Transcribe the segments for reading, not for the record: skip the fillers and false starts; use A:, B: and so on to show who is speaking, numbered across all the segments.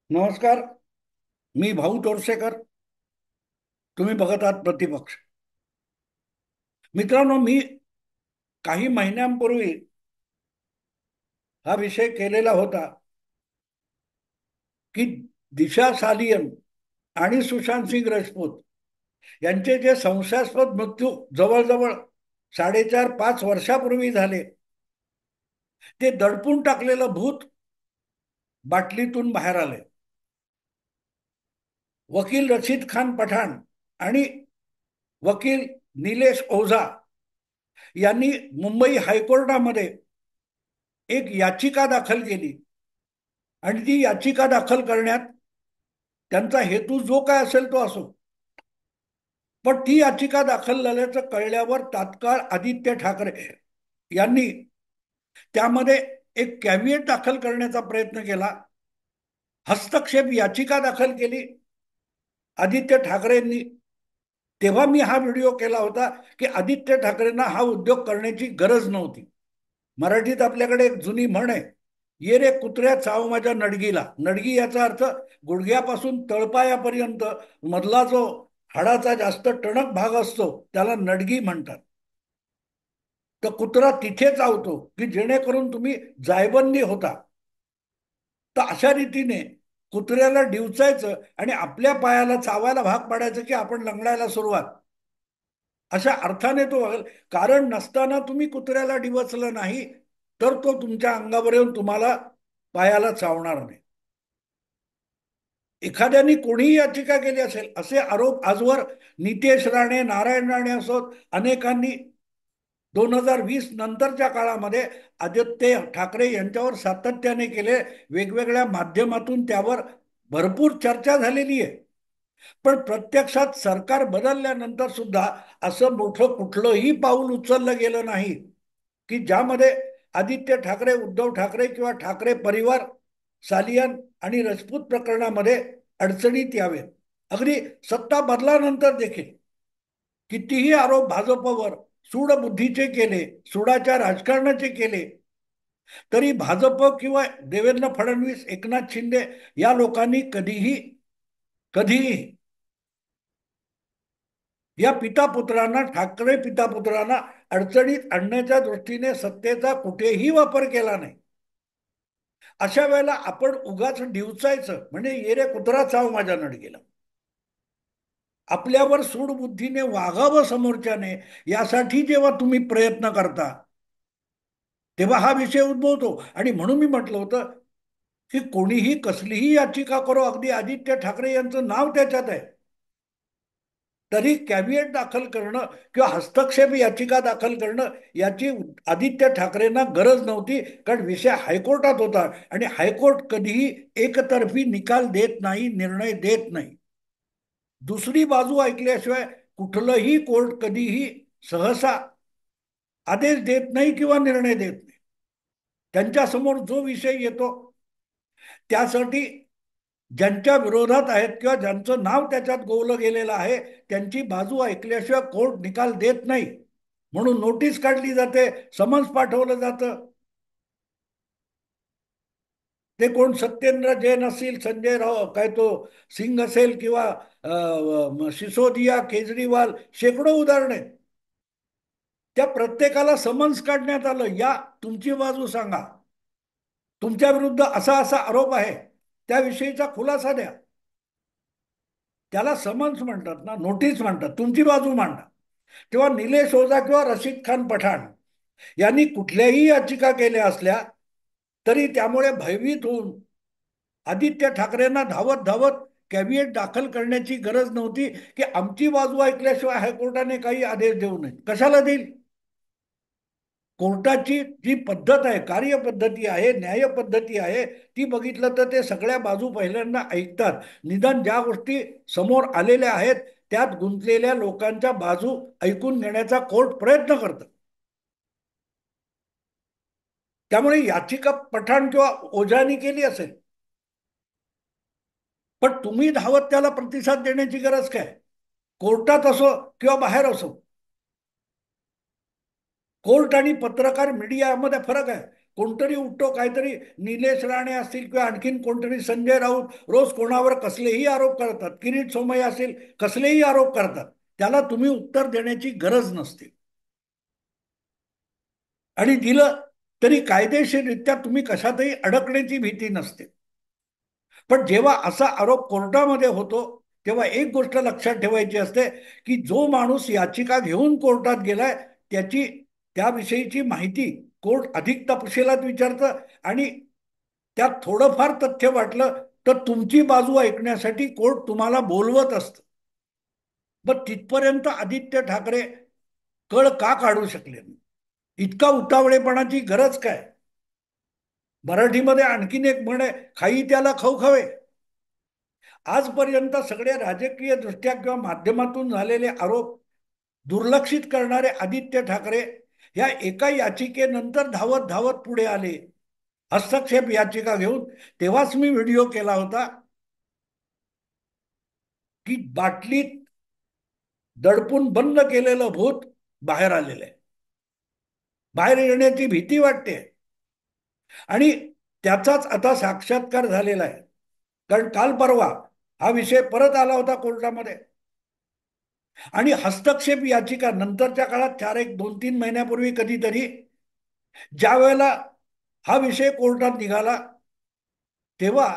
A: नमस्कार. मी भाऊ तोरसेकर. तुम्ही बघत आहात प्रतिपक्ष. मित्रांनो, मी काही महिन्यांपूर्वी हा विषय केलेला होता की दिशा सालियन आणि सुशांत सिंग राजपूत यांचे जे संशयास्पद मृत्यू जवळजवळ 4.5-5 वर्षापूर्वी झाले, ते दडपून टाकलेलं भूत बाटलीतून बाहेर आले. वकील रशीद खान पठाण आणि वकील निलेश ओझा यांनी मुंबई हायकोर्टामध्ये एक याचिका दाखल केली आणि ती याचिका दाखल करण्यात त्यांचा हेतू जो काय असेल तो असो, पण ती याचिका दाखल झाल्याचं कळल्यावर तात्काळ आदित्य ठाकरे यांनी त्यामध्ये एक कॅव्हिएट दाखल करण्याचा प्रयत्न केला. हस्तक्षेप याचिका दाखल केली आदित्य ठाकरेंनी. तेव्हा मी हा व्हिडिओ केला होता की आदित्य ठाकरेंना हा उद्योग करण्याची गरज नव्हती. मराठीत आपल्याकडे एक जुनी म्हण आहे, ये रे कुत्र्या चाव माझ्या नडगीला. नडगी याचा अर्थ गुडघ्यापासून तळपायापर्यंत मधला जो हाडाचा जास्त टणक भाग असतो त्याला नडगी म्हणतात. तर कुत्रा तिथे चावतो की जेणेकरून तुम्ही जायबंदी होता. तर अशा रीतीने कुत्र्याला डिवचायचं आणि आपल्या पायाला चावायला भाग पाडायचं की आपण लंगडायला सुरुवात, अशा अर्थाने तो वागेल. कारण नसताना तुम्ही कुत्र्याला डिवचलं नाही तर तो तुमच्या अंगावर येऊन तुम्हाला पायाला चावणार नाही. एखाद्याने कोणीही याचिका केली असेल असे आरोप आजवर नितेश राणे, नारायण राणे असोत, अनेकांनी 2020 नंतरच्या काळामध्ये आदित्य ठाकरे यांच्यावर सातत्याने केले. वेगवेगळ्या माध्यमातून त्यावर भरपूर चर्चा झालेली आहे. पण प्रत्यक्षात सरकार बदलल्यानंतर सुद्धा असं मोठं कुठलंही पाऊल उचललं गेलं नाही की ज्यामध्ये आदित्य ठाकरे, उद्धव ठाकरे किंवा ठाकरे परिवार सालियन आणि राजपूत प्रकरणामध्ये अडचणीत यावे. अगदी सत्ता बदलानंतर देखील कितीही आरोप भाजपवर सूडबुद्धीचे केले, सुडाच्या राजकारणाचे केले, तरी भाजप किंवा देवेंद्र फडणवीस, एकनाथ शिंदे या लोकांनी कधीही कधीही या पितापुत्रांना, ठाकरे पितापुत्रांना अडचणीत आणण्याच्या दृष्टीने सत्तेचा कुठेही वापर केला नाही. अशा वेळेला आपण उगाच डिवचायचं म्हणजे ये रे कुत्रा चाव माझ्या नडगीला. आपल्यावर सूडबुद्धीने वागावं समोरच्याने, यासाठी जेव्हा तुम्ही प्रयत्न करता तेव्हा हा विषय उद्भवतो. आणि म्हणून मी म्हटलं होतं की कोणीही कसलीही याचिका करो, अगदी आदित्य ठाकरे यांचं नाव त्याच्यात आहे, तरी कॅव्हिएट दाखल करणं किंवा हस्तक्षेप याचिका दाखल करणं याची आदित्य ठाकरेंना गरज नव्हती. कारण विषय हायकोर्टात होता आणि हायकोर्ट कधीही एकतर्फी निकाल देत नाही, निर्णय देत नाही. दुसरी बाजू ऐकल्याशिवाय कुठलंही कोर्ट कधीही सहसा आदेश देत नाही किंवा निर्णय देत नाही. त्यांच्यासमोर जो विषय येतो त्यासाठी ज्यांच्या विरोधात आहेत किंवा ज्यांचं नाव त्याच्यात गोवलं गेलेलं आहे त्यांची बाजू ऐकल्याशिवाय कोर्ट निकाल देत नाही. म्हणून नोटीस काढली जाते, समन्स पाठवलं जातं. ते कोण सत्येंद्र जैन असतील, संजय राव काय तो सिंग असेल किंवा सिसोदिया, केजरीवाल, शेकडो उदाहरण आहेत. त्या प्रत्येकाला समन्स काढण्यात आलं, या तुमची बाजू सांगा, तुमच्या विरुद्ध असा असा आरोप आहे, त्याविषयीचा खुलासा द्या. त्याला समन्स म्हणतात ना, नोटीस म्हणतात. तुमची बाजू मांडा. तेव्हा निलेश ओझा किंवा रशीद खान पठाण यांनी कुठल्याही याचिका केल्या असल्या तरी त्यामुळे भयभीत होऊन आदित्य ठाकरेंना धावत धावत कॅव्हिएट दाखल करण्याची गरज नव्हती की आमची बाजू ऐकल्याशिवाय हायकोर्टाने काही आदेश देऊ नये. कशाला देईल? कोर्टाची जी पद्धत आहे, कार्यपद्धती आहे, न्याय पद्धती आहे, ती बघितलं तर ते सगळ्या बाजू पहिल्यांदा ऐकतात. निदान ज्या गोष्टी समोर आलेल्या आहेत त्यात गुंतलेल्या लोकांच्या बाजू ऐकून घेण्याचा कोर्ट प्रयत्न करतं. त्यामुळे याचिका पठाण किंवा ओझानी केली असेल, पण तुम्ही धावत त्याला प्रतिसाद देण्याची गरज काय? कोर्टात असो किंवा बाहेर असो, कोर्ट आणि पत्रकार मीडियामध्ये फरक आहे. कोणतरी उठतो काहीतरी, निलेश राणे असतील किंवा आणखीन कोणतरी, संजय राऊत रोज कोणावर कसलेही आरोप करतात, किरीट सोमय्या असेल कसलेही आरोप करतात, त्याला तुम्ही उत्तर देण्याची गरज नसते. आणि दिलं तरी कायदेशीररित्या तुम्ही कशातही अडकण्याची भीती नसते. पण जेव्हा असा आरोप कोर्टामध्ये होतो तेव्हा एक गोष्ट लक्षात ठेवायची असते की जो माणूस याचिका घेऊन कोर्टात गेलाय त्याची, त्याविषयीची माहिती कोर्ट अधिक तपशिलात विचारतं, आणि त्यात थोडंफार तथ्य वाटलं तर तुमची बाजू ऐकण्यासाठी कोर्ट तुम्हाला बोलवत असतं. मग तिथपर्यंत आदित्य ठाकरे कळ का काढू शकले नाही? इतका उतावळेपणाची गरज काय? मराठीमध्ये आणखीन एक म्हण आहे, खाई त्याला खवखवे. आजपर्यंत सगळे राजकीय दृष्ट्या किंवा माध्यमातून झालेले आरोप दुर्लक्षित करणारे आदित्य ठाकरे या एका याचिकेनंतर धावत धावत पुढे आले, हस्तक्षेप याचिका घेऊन. तेव्हाच मी व्हिडिओ केला होता की बाटलीत दडपून बंद केलेलं भूत बाहेर आलेलं आहे, बाहेर येण्याची भीती वाटते. आणि त्याचाच आता साक्षात्कार झालेला आहे. कारण काल परवा हा विषय परत आला होता कोर्टामध्ये, आणि हस्तक्षेप याचिका नंतरच्या काळात 2-3 महिन्यापूर्वी कधीतरी ज्या वेळेला हा विषय कोर्टात निघाला तेव्हा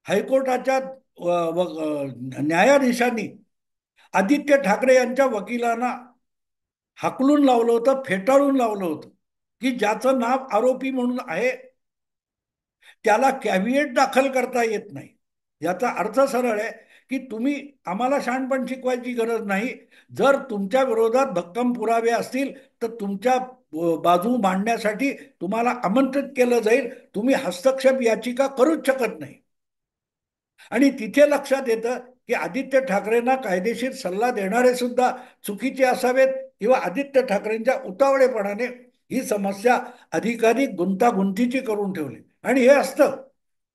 A: हायकोर्टाच्या न्यायाधीशांनी आदित्य ठाकरे यांच्या वकिलांना हाकलून लावलं होतं, फेटाळून लावलं होतं की ज्याचं नाव आरोपी म्हणून आहे त्याला कॅव्हिएट दाखल करता येत नाही. याचा अर्थ सरळ आहे की तुम्ही आम्हाला शहाणपण शिकवायची गरज नाही. जर तुमच्या विरोधात भक्कम पुरावे असतील तर तुमच्या बाजू मांडण्यासाठी तुम्हाला आमंत्रित केलं जाईल, तुम्ही हस्तक्षेप याचिका करूच शकत नाही. आणि तिथे लक्षात येतं की आदित्य ठाकरेंना कायदेशीर सल्ला देणारे सुद्धा चुकीचे असावेत, किंवा आदित्य ठाकरेंच्या उतावळेपणाने ही समस्या अधिकाधिक गुंतागुंतीची करून ठेवली. आणि हे असतं,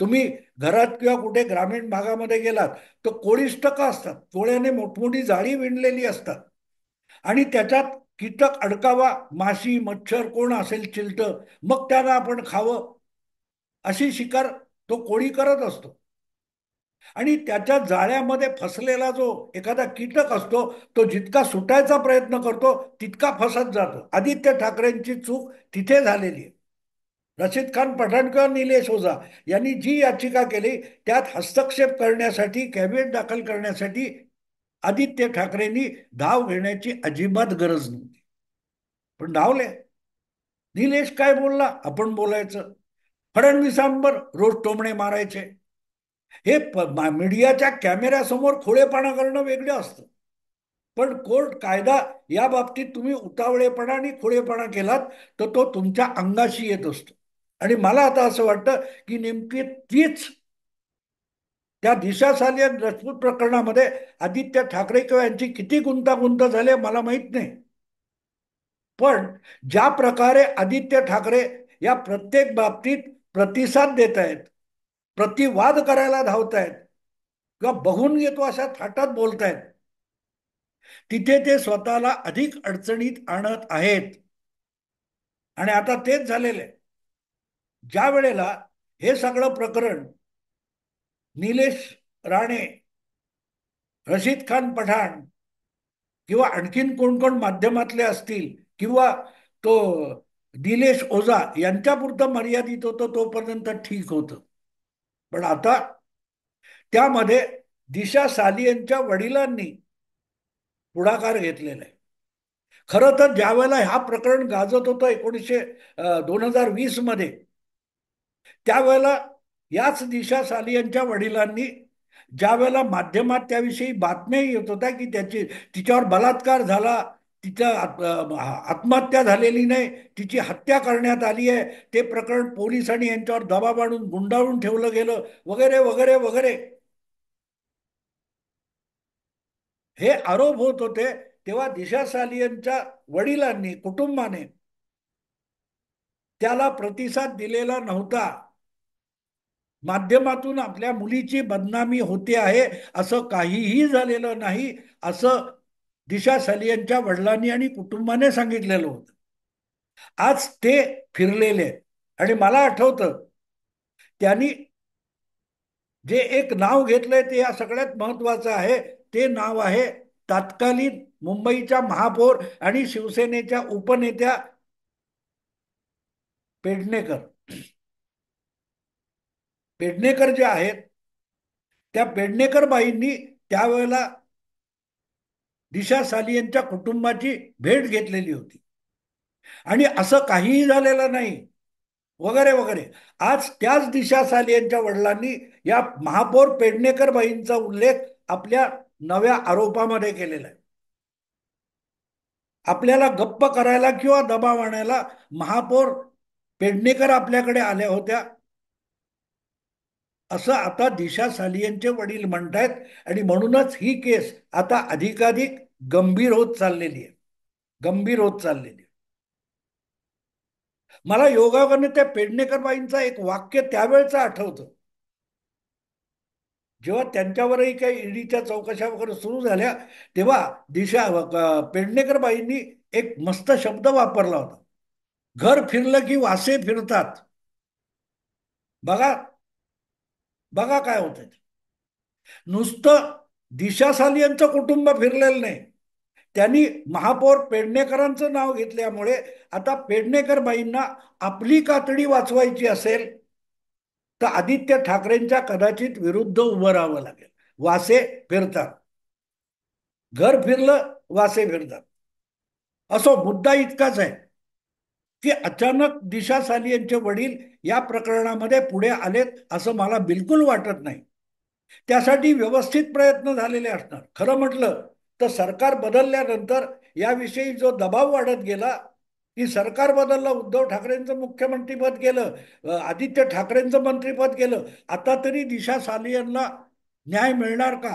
A: तुम्ही घरात किंवा कुठे ग्रामीण भागामध्ये गेलात तर कोळीष्टकं असतात, कोळ्याने मोठमोठी जाळी विणलेली असतात, आणि त्याच्यात कीटक अडकावा, माशी मच्छर कोण असेल चिलटं, मग त्यांना आपण खावं अशी शिकार तो कोळी करत असतो. आणि त्याच्या जाळ्यामध्ये फसलेला जो एखादा कीटक असतो तो जितका सुटायचा प्रयत्न करतो तितका फसत जातो. आदित्य ठाकरेंची चूक तिथे झालेली आहे. रशीद खान पठाण किंवा निलेश ओझा यांनी जी याचिका केली त्यात हस्तक्षेप करण्यासाठी, कॅव्हिएट दाखल करण्यासाठी आदित्य ठाकरेंनी धाव घेण्याची अजिबात गरज नव्हती, पण धावले. निलेश काय बोलला आपण बोलायचं, फडणवीसांवर रोज टोमणे मारायचे. हे मीडियाच्या कॅमेऱ्यासमोर खोळेपणा करणं वेगळं असतं, पण कोर्ट कायदा या बाबतीत तुम्ही उतावळेपणा आणि खोळेपणा केलात तर तो तुमच्या अंगाशी येत असतो. आणि मला आता असं वाटतं की नेमकी तीच त्या दिशा सालियन राजपूत प्रकरणामध्ये आदित्य ठाकरे किंवा यांची किती गुंतागुंत झाली मला माहित नाही, पण ज्या प्रकारे आदित्य ठाकरे या प्रत्येक बाबतीत प्रतिसाद देत आहेत, प्रतिवाद करायला धावतायत किंवा बघून घेतो अशा थाटात बोलतायत, तिथे ते स्वतःला अधिक अडचणीत आणत आहेत. आणि आता तेच झालेलं आहे. ज्या वेळेला हे सगळं प्रकरण निलेश राणे, रशीद खान पठाण किंवा आणखीन कोण कोण माध्यमातले असतील किंवा तो निलेश ओझा यांच्यापुरतं मर्यादित होतं तोपर्यंत ठीक होतं. पण आता त्यामध्ये दिशा सालियनच्या वडिलांनी पुढाकार घेतलेला आहे. खरं तर ज्या वेळेला हा प्रकरण गाजत होतं 2020 मध्ये, त्यावेळेला याच दिशा सालियनच्या वडिलांनी ज्या वेळेला माध्यमात त्याविषयी बातम्या येत होत्या की तिच्यावर बलात्कार झाला, तिच्या आत्महत्या झालेली नाही, तिची हत्या करण्यात आली आहे, ते प्रकरण पोलिसांनी यांच्यावर दबाव आणून गुंडाळून ठेवलं गेलं वगैरे वगैरे वगैरे हे आरोप होत होते, तेव्हा दिशा सालियनच्या वडिलांनी, कुटुंबाने त्याला प्रतिसाद दिलेला नव्हता. माध्यमातून आपल्या मुलीची बदनामी होते आहे असं काहीही झालेलं नाही असं दिशा सालियनच्या वडिलांनी आणि कुटुंबाने सांगितलेलं होतं. आज ते फिरलेले आहेत. आणि मला आठवतं त्यांनी जे एक नाव घेतलंय ते या सगळ्यात महत्वाचं आहे. ते नाव आहे तत्कालीन मुंबईच्या महापौर आणि शिवसेनेच्या उपनेत्या पेडणेकर. पेडणेकर जे आहेत, त्या पेडणेकर बाईंनी त्यावेळेला दिशा सालियनच्या कुटुंबाची भेट घेतलेली होती. आणि असं काहीही झालेलं नाही, वगैरे वगैरे. आज त्याच दिशा सालियनच्या वडिलांनी या महापौर पेडणेकर बाईंचा उल्लेख आपल्या नव्या आरोपामध्ये केलेला आहे. आपल्याला गप्प करायला किंवा दबाव आणायला महापौर पेडणेकर आपल्याकडे आल्या होत्या, असं आता दिशा सालियनचे वडील म्हणतायत. आणि म्हणूनच ही केस आता अधिकाधिक गंभीर होत चाललेली आहे. गंभीर होत चाललेली आहे. मला योगायोगाने त्या पेडणेकर बाईंचं एक वाक्य त्यावेळचं आठवतं, जेव्हा त्यांच्यावरही काही ईडीच्या चौकशा वगैरे सुरू झाल्या, तेव्हा पेडणेकर बाईंनी एक मस्त शब्द वापरला होता, घर फिरलं की वासे फिरतात. बघा, बघा काय होतं. नुसतं दिशा सालियनचं कुटुंब फिरलेलं नाही, त्यांनी महापौर पेडणेकरांचं नाव घेतल्यामुळे आता पेडणेकर बाईंना आपली कातडी वाचवायची असेल तर आदित्य ठाकरेंच्या कदाचित विरुद्ध उभं राहावं लागेल. वासे फिरतात, घर फिरलं वासे फिरतात. असो, मुद्दा इतकाच आहे की अचानक दिशा सालियनचे वडील या प्रकरणामध्ये पुढे आलेत असं मला बिलकुल वाटत नाही. त्यासाठी व्यवस्थित प्रयत्न झालेले असणार. खरं म्हटलं तर सरकार बदलल्यानंतर याविषयी जो दबाव वाढत गेला, की सरकार बदललं, उद्धव ठाकरेंचं मुख्यमंत्रीपद गेलं, आदित्य ठाकरेंचं मंत्रीपद गेलं, आता तरी दिशा सालियनला न्याय मिळणार का,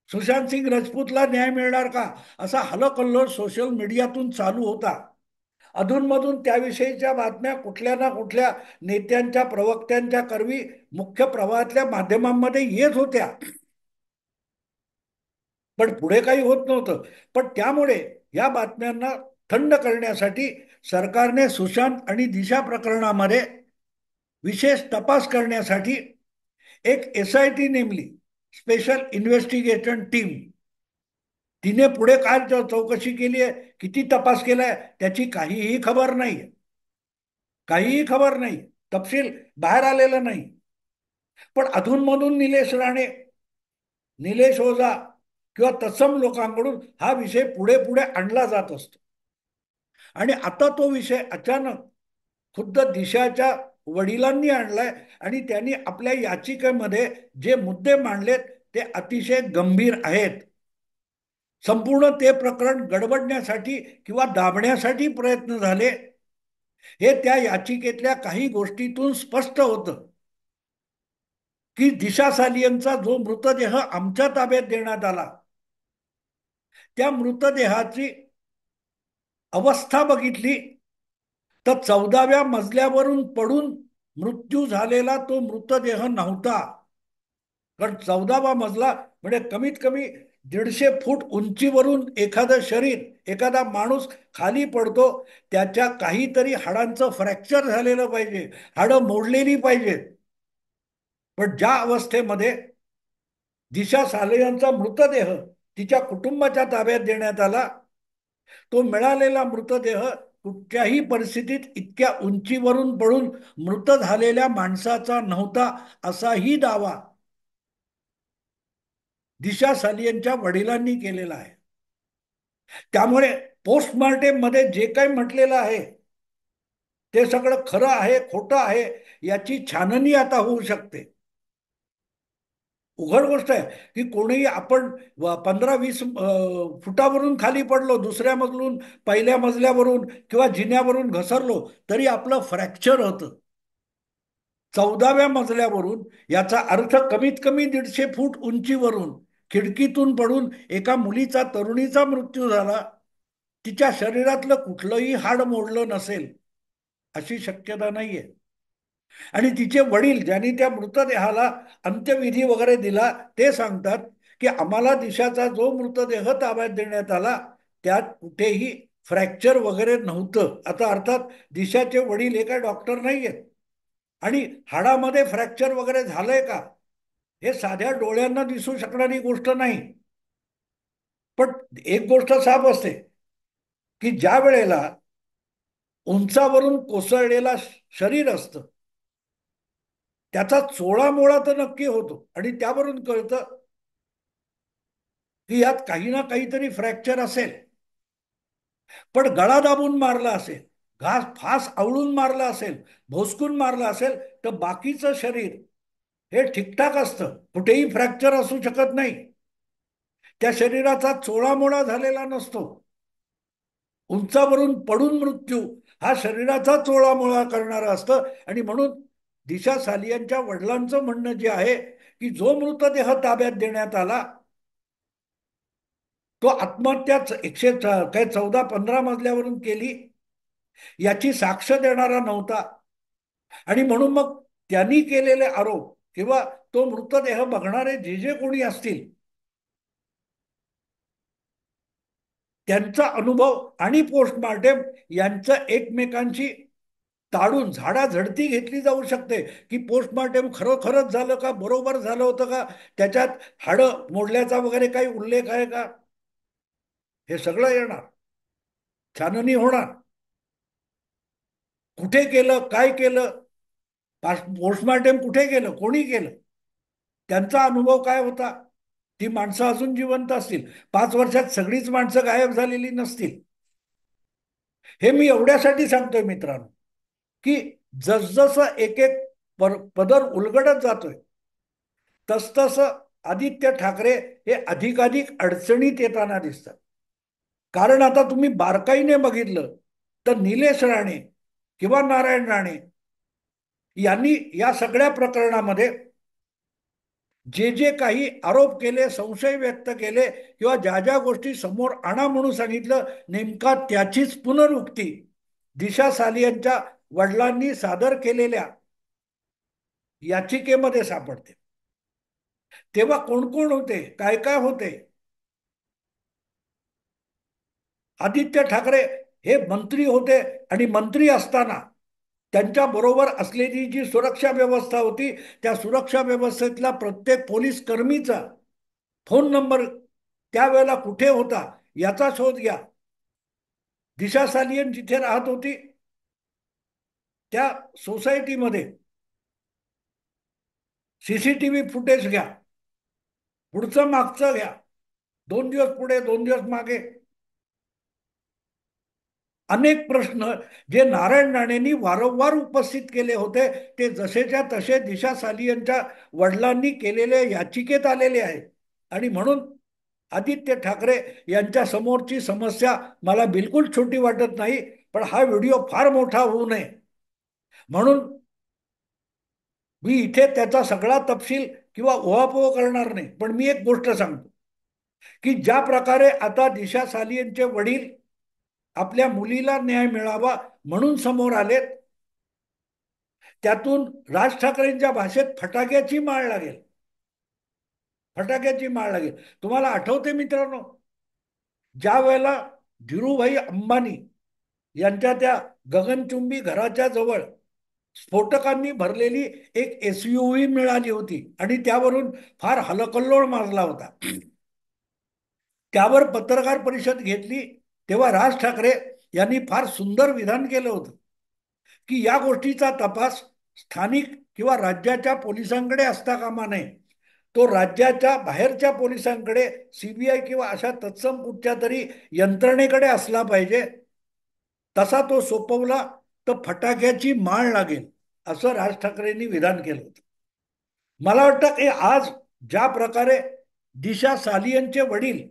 A: सुशांत सिंग राजपूतला न्याय मिळणार का, असा हलकल्लोळ सोशल मीडियातून चालू होता. अधूनमधून त्याविषयीच्या बातम्या कुठल्या ना कुठल्या नेत्यांच्या प्रवक्त्यांच्या करवी मुख्य प्रवाहातल्या माध्यमांमध्ये येत होत्या, पण पुढे काही होत नव्हतं. पण त्यामुळे या बातम्यांना थंड करण्यासाठी सरकारने सुशांत आणि दिशा प्रकरणामध्ये विशेष तपास करण्यासाठी एक SIT नेमली, स्पेशल इन्व्हेस्टिगेशन टीम. तिने पुढे काय चौकशी केली आहे, किती तपास केलाय, त्याची काहीही खबर नाही. काहीही खबर नाही, तपशील बाहेर आलेला नाही. पण अधूनमधून निलेश राणे, निलेश ओझा किंवा तत्सम लोकांकडून हा विषय पुढे पुढे आणला जात असतो. आणि आता तो विषय अचानक खुद्द दिशाच्या वडिलांनी आणलाय. आणि त्यांनी आपल्या याचिकेमध्ये जे मुद्दे मांडलेत ते अतिशय गंभीर आहेत. संपूर्ण ते प्रकरण गडबडण्यासाठी किंवा दाबण्यासाठी प्रयत्न झाले, हे त्या याचिकेतल्या काही गोष्टीतून स्पष्ट होतं. की दिशा सालियनचा जो मृतदेह आमच्या ताब्यात देण्यात आला, त्या मृतदेहाची अवस्था बघितली तर 14व्या मजल्यावरून पडून मृत्यू झालेला तो मृतदेह नव्हता. कारण 14वा मजला म्हणजे कमीत कमी 150 फूट उंचीवरून एखादं शरीर, एखादा माणूस खाली पडतो, त्याच्या काहीतरी हाडांचं फ्रॅक्चर झालेलं पाहिजे, हाडं मोडलेली पाहिजेत. पण ज्या अवस्थेमध्ये दिशा सालेयांचा मृतदेह तिच्या कुटुंबाच्या ताब्यात देण्यात आला, तो मिळालेला मृतदेह कुठच्याही परिस्थितीत इतक्या उंचीवरून पडून मृत झालेल्या माणसाचा नव्हता, असाही दावा दिशा सालियनच्या वडिलांनी केलेला आहे. त्यामुळे पोस्टमार्टेम मध्ये जे काही म्हटलेलं आहे ते सगळं खरं आहे खोटं आहे याची छाननी आता होऊ शकते. उघड गोष्ट आहे की कोणीही आपण 15-20 फुटावरून खाली पडलो, दुसऱ्या मजलून पहिल्या मजल्यावरून किंवा जिन्यावरून घसरलो तरी आपलं फ्रॅक्चर होतं. 14व्या मजल्यावरून याचा अर्थ कमीत कमी 150 फूट उंचीवरून खिडकीतून पडून एका मुलीचा, तरुणीचा मृत्यू झाला, तिच्या शरीरातलं कुठलंही हाड मोडलं नसेल अशी शक्यता नाहीये. आणि तिचे वडील ज्यांनी त्या मृतदेहाला अंत्यविधी वगैरे दिला ते सांगतात की आम्हाला दिशाचा जो मृतदेह ताब्यात देण्यात आला त्यात कुठेही फ्रॅक्चर वगैरे नव्हतं. आता अर्थात दिशाचे वडील हे काय डॉक्टर नाही आहेत, आणि हाडामध्ये फ्रॅक्चर वगैरे झालंय का हे साध्या डोळ्यांना दिसू शकणारी गोष्ट नाही. पण एक गोष्ट साफ असते की ज्या वेळेला उंचावरून कोसळलेला शरीर असतं त्याचा चोळामोळा तर नक्की होतो, आणि त्यावरून कळतं की यात काही ना काहीतरी फ्रॅक्चर असेल. पण गळा दाबून मारला असेल, घास फास आवळून मारला असेल, भोसकून मारला असेल, तर बाकीचं शरीर हे ठीकठाक असतं, कुठेही फ्रॅक्चर असू शकत नाही. त्या शरीराचा चोळामोळा झालेला नसतो. उंचावरून पडून मृत्यू हा शरीराचा चोळामोळा करणारा असतं. आणि म्हणून दिशा सालियांच्या वडिलांचं म्हणणं जे आहे की जो मृतदेह ताब्यात देण्यात आला तो आत्महत्याच 14-15 मजल्यावरून केली याची साक्ष देणारा नव्हता. आणि म्हणून मग त्यांनी केलेले आरोप किंवा तो मृतदेह बघणारे जे जे कोणी असतील त्यांचा अनुभव आणि पोस्टमार्टेम यांचं एकमेकांशी ताडून झाडाझडती घेतली जाऊ शकते की पोस्टमार्टेम खरोखरच झालं का, बरोबर झालं होतं का, त्याच्यात हाडं मोडल्याचा वगैरे काही उल्लेख आहे का, हे सगळं येणार, छाननी होणार. कुठे केलं, काय केलं, पोस्टमार्टेम कुठे केलं, कोणी केलं, त्यांचा अनुभव काय होता. ती माणसं अजून जिवंत असतील, 5 वर्षात सगळीच माणसं गायब झालेली नसतील. हे मी एवढ्यासाठी सांगतोय मित्रांनो की जसजसं एक एक पदर उलगडत जातोय तसतस आदित्य ठाकरे हे अधिकाधिक अडचणीत येताना दिसतात. कारण आता तुम्ही बारकाईने बघितलं तर निलेश राणे किंवा नारायण राणे यांनी या सगळ्या प्रकरणामध्ये जे जे काही आरोप केले, संशय व्यक्त केले किंवा ज्या ज्या गोष्टी समोर आणा म्हणून सांगितलं, नेमका त्याचीच पुनरुक्ती दिशा सालियनच्या वडिलांनी सादर केलेल्या याचिकेमध्ये सापडते. तेव्हा कोण कोण होते, काय काय होते. आदित्य ठाकरे हे मंत्री होते, आणि मंत्री असताना त्यांच्या बरोबर असलेली जी सुरक्षा व्यवस्था होती त्या सुरक्षा व्यवस्थेतला प्रत्येक पोलीस कर्मीचा फोन नंबर त्यावेळेला कुठे होता याचा शोध घ्या. दिशा सालियन जिथे राहत होती त्या सोसायटीमध्ये सीसीटीव्ही फुटेज घ्या, पुढचं मागचं घ्या, 2 दिवस पुढे 2 दिवस मागे. अनेक प्रश्न जे नारायण राणेंनी वारंवार उपस्थित केले होते ते जसेच्या तसे दिशा सालियनच्या वडिलांनी केलेल्या याचिकेत आलेले आहेत. आणि म्हणून आदित्य ठाकरे यांच्या समोरची समस्या मला बिलकुल छोटी वाटत नाही. पण हा व्हिडिओ फार मोठा होऊ नये म्हणून मी इथे त्याचा सगळा तपशील किंवा ओहापोह करणार नाही. पण मी एक गोष्ट सांगतो की ज्या प्रकारे आता दिशा सालियनचे वडील आपल्या मुलीला न्याय मिळावा म्हणून समोर आलेत, त्यातून राज ठाकरेंच्या भाषेत फटाक्याची माळ लागेल, फटाक्याची माळ लागेल. तुम्हाला आठवते मित्रांनो, ज्या वेळेला धीरूभाई अंबानी यांच्या त्या गगनचुंबी घराच्या जवळ स्फोटकांनी भरलेली एक एसयूव्ही मिळाली होती आणि त्यावरून फार हलकल्लोळ माजला होता, त्यावर पत्रकार परिषद घेतली तेव्हा राज ठाकरे यांनी फार सुंदर विधान केलं होतं की या गोष्टीचा तपास स्थानिक किंवा राज्याच्या पोलिसांकडे असता कामा नये, तो राज्याच्या बाहेरच्या पोलिसांकडे, सीबीआय किंवा अशा तत्सम कुठच्या तरी यंत्रणेकडे असला पाहिजे. तसा तो सोपवला तर फटाक्याची माळ लागेल असं राज ठाकरेंनी विधान केलं होतं. मला वाटतं की आज ज्या प्रकारे दिशा सालियनचे वडील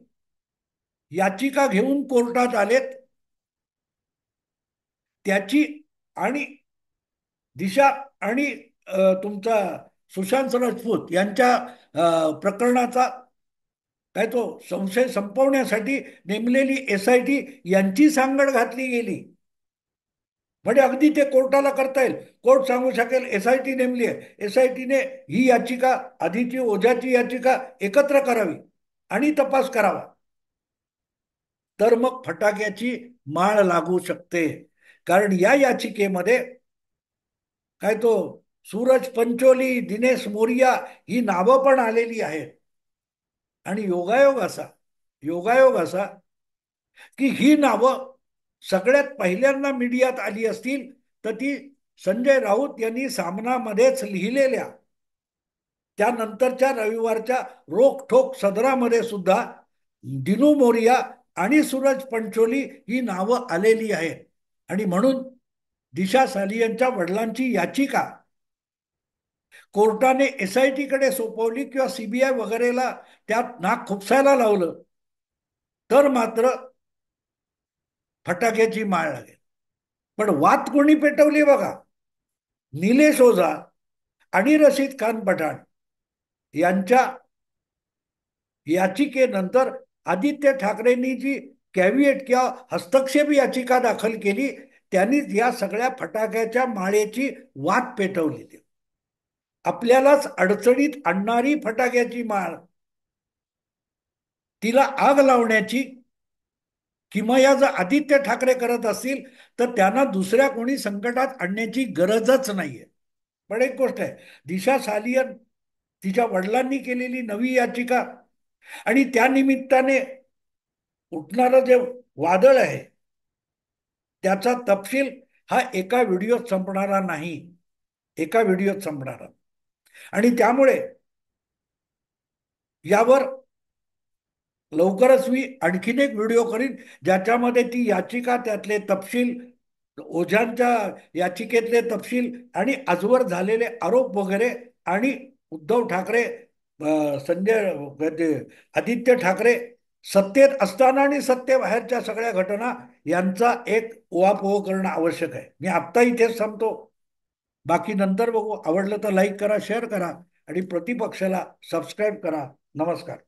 A: याचिका घेऊन कोर्टात आलेत त्याची, आणि दिशा आणि तुमचा सुशांत राजपूत यांच्या प्रकरणाचा काय तो संशय संपवण्यासाठी नेमलेली एसआयटी यांची सांगड घातली गेली. म्हणजे अगदी ते कोर्टाला करता येईल, कोर्ट सांगू शकेल एसआयटी नेमली आहे, एसआयटीने ही याचिका आधीची ओझाची याचिका एकत्र करावी आणि तपास करावा. तर मग फटाक्याची माळ लागू शकते. कारण या याचिकेमध्ये काय तो सूरज पंचोली, दिनेश मोरिया ही नावं पण आलेली आहेत. आणि योगायोग असा की ही नावं सगळ्यात पहिल्यांदा मीडियात आली असतील तर ती संजय राऊत यांनी सामनामध्येच लिहिलेल्या त्यानंतरच्या रविवारच्या रोखठोक सदरामध्ये सुद्धा दिनू मोरिया आणि सूरज पंचोली ही नावं आलेली आहेत. आणि म्हणून दिशा सालियनच्या वडिलांची याचिका कोर्टाने एसआयटी कडे सोपवली किंवा सीबीआय वगैरेला त्यात नाक खुपसायला लावलं तर मात्र फटाक्याची माळ लागेल. पण वाद कोणी पेटवली बघा, निलेश ओझा आणि रशीद खान पठाण यांच्या याचिकेनंतर आदित्य ठाकरेंनी जी कॅव्हिएट किंवा हस्तक्षेप याचिका दाखल केली त्यांनीच या सगळ्या फटाक्याच्या माळेची वाद पेटवली. आपल्यालाच अडचणीत आणणारी फटाक्याची माळ, तिला आग लावण्याची किमया जर आदित्य ठाकरे करत असतील तर त्यांना दुसऱ्या कोणी संकटात आणण्याची गरजच नाहीये. पण एक गोष्ट आहे, दिशा सालियन तिच्या वडिलांनी केलेली नवी याचिका आणि त्या निमित्ताने उठणारं जे वादळ आहे त्याचा तपशील हा एका व्हिडिओत संपणारा नाही, एका व्हिडिओत संपणारा. आणि त्यामुळे यावर लवकरच मी आणखीन एक व्हिडिओ करीन ज्याच्यामध्ये ती याचिका, त्यातले तपशील, ओझांच्या याचिकेतले तपशील आणि आजवर झालेले आरोप वगैरे आणि उद्धव ठाकरे, आदित्य ठाकरे सत्तेत असताना आणि सत्तेबाहेरच्या सगळ्या घटना यांचा एक उहापोह करणं आवश्यक आहे. मी आत्ता इथेच थांबतो. बाकी नंतर बघू. आवडलं तर लाईक करा, शेअर करा आणि प्रतिपक्षाला सबस्क्राईब करा. नमस्कार.